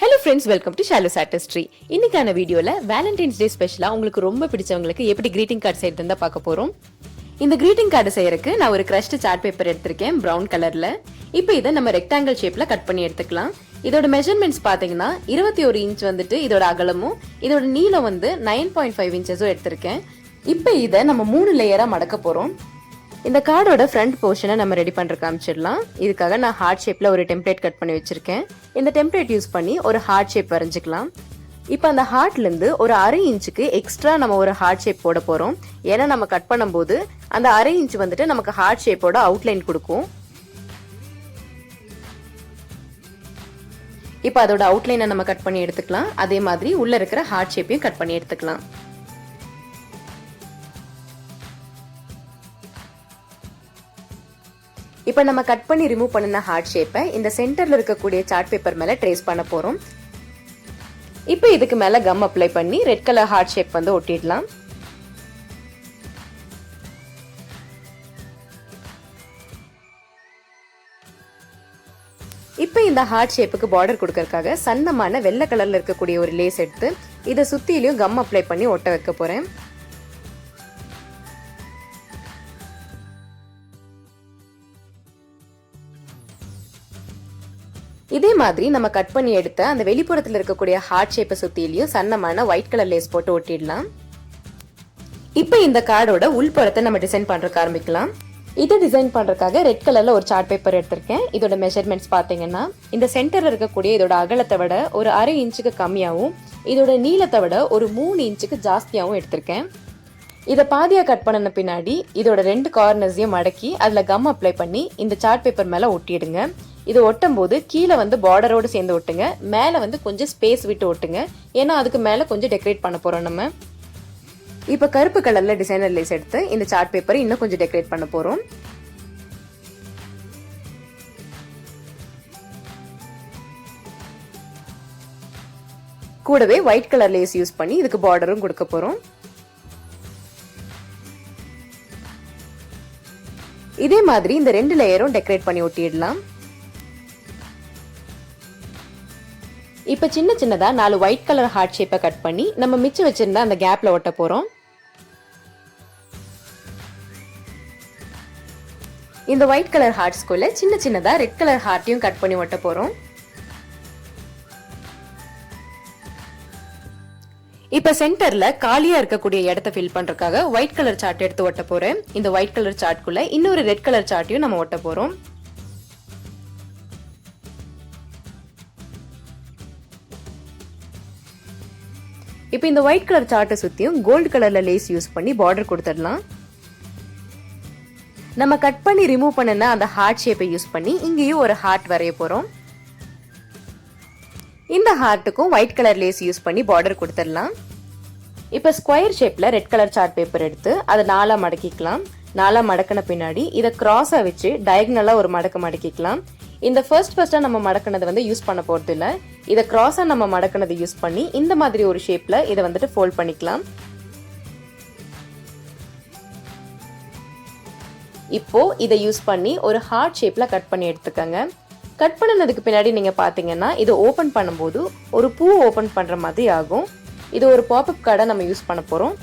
Hello friends, welcome to Shallow Artistry. இன்னைக்கான வீடியோல Valentine's Day ஸ்பெஷலா உங்களுக்கு ரொம்ப பிடிச்சவங்களுக்கு எப்படி greeting card செய்யறதுன்னு தான் பார்க்க போறோம். இந்த greeting card செய்யறதுக்கு நான் ஒரு crushed chart paper எடுத்திருக்கேன் brown கலர்ல. இப்போ இத நம்ம rectangle shapeல கட் பண்ணி எடுத்துக்கலாம். இதோட measurements பாத்தீங்கன்னா 21 இன்ச் வந்துட்டு இதோட அகலமும் இதோட நீளம் வந்து 9.5 இன்ச்சஸும் எடுத்திருக்கேன். இப்போ இத நம்ம 3 லேயரா மடக்க போறோம். இந்த கார்டோட ஃப்ரண்ட் போர்ஷனை நம்ம ரெடி பண்ற காமிச்சிடலாம். இதுக்காக நான் ஹார்ட் ஷேப்ல ஒரு டெம்ப்ளேட் கட் பண்ணி வச்சிருக்கேன். இந்த டெம்ப்ளேட் யூஸ் பண்ணி ஒரு ஹார்ட் ஷேப் வரைஞ்சிக்கலாம். இப்போ அந்த ஹார்ட்ல இருந்து ஒரு 1/2 இன்ச்சுக்கு எக்ஸ்ட்ரா நம்ம ஒரு ஹார்ட் ஷேப் போட போறோம். ஏன்னா நம்ம கட் பண்ணும்போது அந்த 1/2 இன்ச் வந்துட்டு நமக்கு ஹார்ட் ஷேப்போட அவுட்லைன் கொடுக்கும். இப்போ அதோட அவுட்லைனை நம்ம கட் பண்ணி எடுத்துக்கலாம். அதே மாதிரி உள்ள இருக்கிற ஹார்ட் ஷேப்பையும் கட் பண்ணி எடுத்துக்கலாம். இப்போ நம்ம கட் பண்ணி ரிமூவ் பண்ணின ஹார்ட் ஷேப்பை இந்த சென்டர்ல இருக்கக்கூடிய சார்ட் பேப்பர் மேல ட்ரேஸ் பண்ண போறோம். இப்போ இதுக்கு மேல கம் அப்ளை பண்ணி ரெட் கலர் ஹார்ட் ஷேப் வந்து ஒட்டிடலாம். இப்போ இந்த ஹார்ட் ஷேப்புக்கு பார்டர் கொடுக்கறதுக்காக சன்னமான வெள்ளை கலர்ல இருக்கக்கூடிய ஒரு லேஸ் எடுத்து இதை சுத்திலையும் கம் அப்ளை பண்ணி ஒட்ட வைக்க போறேன். இதே மாதிரி நம்ம கட் பண்ணி எடுத்த அந்த வெளிப்புறத்துல இருக்கக்கூடிய ஹார்ட் ஷேப்பை சுத்திலையும் சன்னமான ஒயிட் கலர் லேஸ் போட்டு ஒட்டிடலாம். இப்போ இந்த கார்டோட உள்புறத்தை நம்ம டிசைன் பண்றதுக்கு ஆரம்பிக்கலாம். இதை டிசைன் பண்றதுக்காக ரெட் கலர்ல ஒரு சார்ட் பேப்பர் எடுத்திருக்கேன். இதோட மெஷர்மெண்ட்ஸ் பாத்தீங்கன்னா இந்த சென்டர்ல இருக்கக்கூடிய இதோட அகலத்தை விட ஒரு 1/2 இன்ச்சுக்கு கம்மியாகவும் இதோட நீளத்தை விட ஒரு 3 இன்ச்சுக்கு ஜாஸ்தியாகவும் எடுத்திருக்கேன். இதை பாதியா கட் பண்ணன பின்னாடி இதோட 2 கார்னர்ஸையும் மடக்கி அதுல கம் அப்ளை பண்ணி இந்த சார்ட் பேப்பர் மேல ஒட்டிடுங்க. இது ஒட்டும் போது கீழே வந்து பார்டரோட சேர்ந்து ஒட்டுங்க, மேல வந்து கொஞ்சம் ஸ்பேஸ் விட்டு ஒட்டுங்க. ஏன்னா அதுக்கு மேல கொஞ்சம் டெக்கரேட் பண்ண போறோம் நம்ம. இப்ப கருப்பு கலர்ல டிசைனர் லேஸ் எடுத்து இந்த சார்ட் பேப்பரை இன்னும் கொஞ்சம் டெக்கரேட் பண்ண போறோம். கூடவே ஒயிட் கலர் லேஸ் யூஸ் பண்ணி இதுக்கு பார்டரும் கொடுக்க போறோம். இதே மாதிரி இந்த 2 லேயரும் டெக்கரேட் பண்ணி ஒட்டிடலாம். இப்ப சின்ன சின்னதா 4 ஒயிட் கலர் ஹார்ட் ஷேப்பை கட் பண்ணி நம்ம மிச்சம் வச்சிருந்த அந்த கேப்ல ஒட்ட போறோம். இந்த ஒயிட் கலர் ஹார்ட்ஸ்குள்ள சின்ன சின்னதா ரெட் கலர் ஹார்ட்டையும் கட் பண்ணி ஒட்ட போறோம். இப்ப சென்டர்ல காலியா இருக்கக்கூடிய இடத்தை ஃபில் பண்றதுக்காக ஒயிட் கலர் சார்ட் எடுத்து ஒட்ட போறேன். இந்த ஒயிட் கலர் சார்ட்குள்ள இன்னொரு ரெட் கலர் சார்ட்டையும் நம்ம ஒட்ட போறோம். இப்போ இந்த ஒயிட் கலர் சார்ட்டை சுத்தியும் கோல்டு கலர்ல லேஸ் யூஸ் பண்ணி பார்டர் கொடுத்துடலாம். நம்ம கட் பண்ணி ரிமூவ் பண்ணன அந்த ஹார்ட் ஷேப்பை யூஸ் பண்ணி இங்கேயும் ஒரு ஹார்ட் வரைய போறோம். இந்த ஹார்ட்டுக்கும் ஒயிட் கலர் லேஸ் யூஸ் பண்ணி பார்டர் கொடுத்துடலாம். இப்போ ஸ்கொயர் ஷேப்ல ரெட் கலர் சார்ட் பேப்பர் எடுத்து அதை 4ஆ மடக்கிக்கலாம். 4ஆ மடக்கின பின்னாடி இதை கிராஸா வச்சு டயகனலா ஒரு மடக்க மடக்கிக்கலாம். இந்த ஃபர்ஸ்டா நம்ம மடக்கினது வந்து யூஸ் பண்ண போறது இல்ல. இத கிராஸா நம்ம மடக்கினது யூஸ் பண்ணி இந்த மாதிரி ஒரு ஷேப்ல இத வந்துட்டு ஃபோல்ட் பண்ணிக்கலாம். இப்போ இத யூஸ் பண்ணி ஒரு ஹார்ட் ஷேப்ல கட் பண்ணி எடுத்துக்கங்க. கட் பண்ணனதுக்கு பின்னாடி நீங்க பாத்தீங்கன்னா இத ஓபன் பண்ணும்போது ஒரு பூ ஓபன் பண்ற மாதிரி ஆகும். இது ஒரு பாப்அப் கார்டா நம்ம யூஸ் பண்ண போறோம்.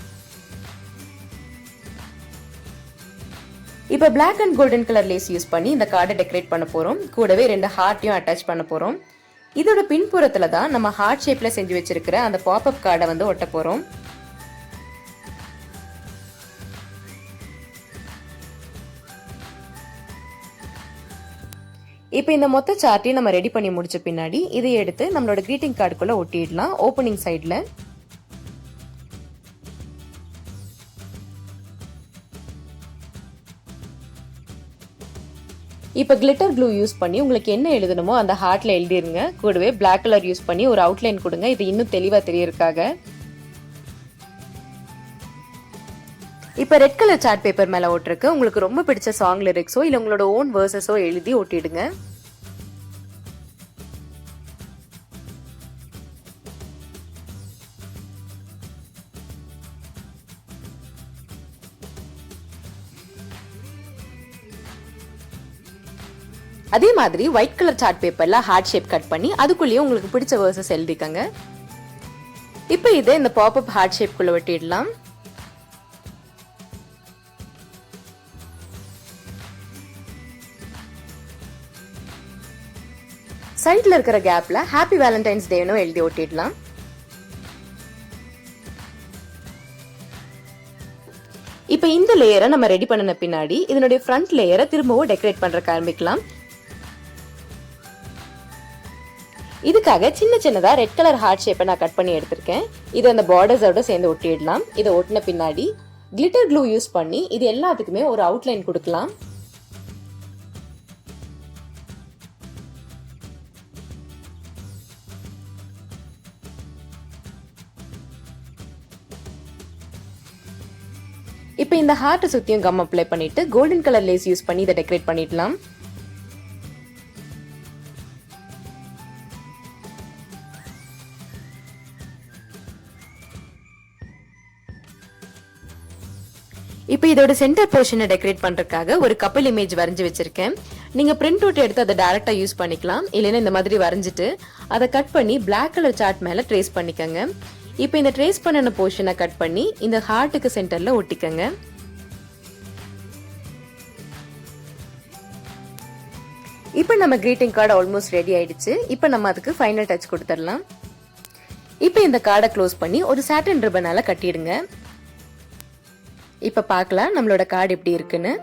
இப்போ black and golden colour lace use பண்ணி இந்த கார்டை டெக்கரேட் பண்ண போறோம். கூடவே 2 ஹார்ட்டையும் அட்டாச் பண்ண போறோம். இதோட பின்புறத்துல தான் நம்ம ஹார்ட் ஷேப்ல செஞ்சு வச்சிருக்கிற அந்த பாப்அப் கார்டை வந்து ஒட்ட போறோம். இப்போ இந்த மொத்த சார்ட்டையும் நம்ம ரெடி பண்ணி முடிச்ச பின்னாடி இதை எடுத்து நம்மளோட கிரீட்டிங் கார்டுக்குள்ள ஒட்டிடலாம் ஓப்பனிங் சைட்ல. இப்ப கிளிட்டர் க்ளூ யூஸ் பண்ணி உங்களுக்கு என்ன எழுதணுமோ அந்த ஹார்ட்ல எழுதிருங்க. கூடவே பிளாக் கலர் யூஸ் பண்ணி ஒரு அவுட்லைன் கொடுங்க. இது இன்னும் தெளிவா தெரியறதுக்காக. இப்ப ரெட் கலர் சார்ட் பேப்பர் மேல ஒட்டுறதுக்கு உங்களுக்கு ரொம்ப பிடிச்ச சாங் லிரிக்ஸோ இல்ல உங்களோட ஓன் வேர்சஸோ எழுதி ஒட்டிடுங்க. அதே மாதிரி ஒயிட் கலர் சார்ட் பேப்பர்ல ஹார்ட் ஷேப் கட் பண்ணி அதுக்குள்ளேயே உங்களுக்கு பிடிச்ச வேர்சஸ் எழுதிக்கங்க. இப்போ இதை இந்த பாப்அப் ஹார்ட் ஷேப் குள்ள ஒட்டிடலாம். சைட்ல இருக்கிற கேப்ல ஹாப்பி வேலண்டைன்ஸ் டேன்னு எழுதி ஒட்டிடலாம். இப்போ இந்த லேயரை நம்ம ரெடி பண்ணன பின்னாடி இதனுடைய ஃப்ரண்ட் லேயரை திரும்பவும் டெக்கரேட் பண்றதுக்கு ஆரம்பிக்கலாம். இதுக்காக சின்ன சின்னதா ரெட் கலர் ஹார்ட் ஷேப்பை நான் கட் பண்ணி எடுத்திருக்கேன். இதை அந்த பார்டர்ஸோட சேர்ந்து ஒட்டிடலாம். இதை ஒட்டின பின்னாடி கிளிட்டர் க்ளூ யூஸ் பண்ணி இது எல்லாத்துக்குமே ஒரு அவுட்லைன் கொடுக்கலாம். இப்போ இந்த ஹார்ட்டை சுத்தியும் கம் அப்ளை பண்ணிட்டு கோல்டன் கலர் லேஸ் யூஸ் பண்ணி இதை டெக்கரேட் பண்ணிடலாம். இப்போ இதோட சென்டர் போர்ஷனை டெக்கரேட் பண்றதுக்காக ஒரு கப்பல் இமேஜ் வரைஞ்சு வச்சிருக்கேன். நீங்க பிரிண்ட் அவுட் எடுத்து அதை டைரக்டா யூஸ் பண்ணிக்கலாம். இல்லைன்னா இந்த மாதிரி வரைஞ்சிட்டு அதை கட் பண்ணி பிளாக் கலர் சார்ட் மேல ட்ரேஸ் பண்ணிக்கங்க. இப்போ இந்த ட்ரேஸ் பண்ணின போர்ஷனை கட் பண்ணி இந்த ஹார்ட்டுக்கு சென்டர்ல ஒட்டிக்கங்க. இப்போ நம்ம கிரீட்டிங் கார்டு ஆல்மோஸ்ட் ரெடி ஆயிடுச்சு. இப்போ நம்ம அதுக்கு ஃபைனல் டச் கொடுத்துடலாம். இப்போ இந்த கார்டை க்ளோஸ் பண்ணி ஒரு சாட்டின் ரிப்பனால கட்டிடுங்க. இப்போ பார்க்கலாம் நம்மளோட கார்டு எப்படி இருக்குன்னு.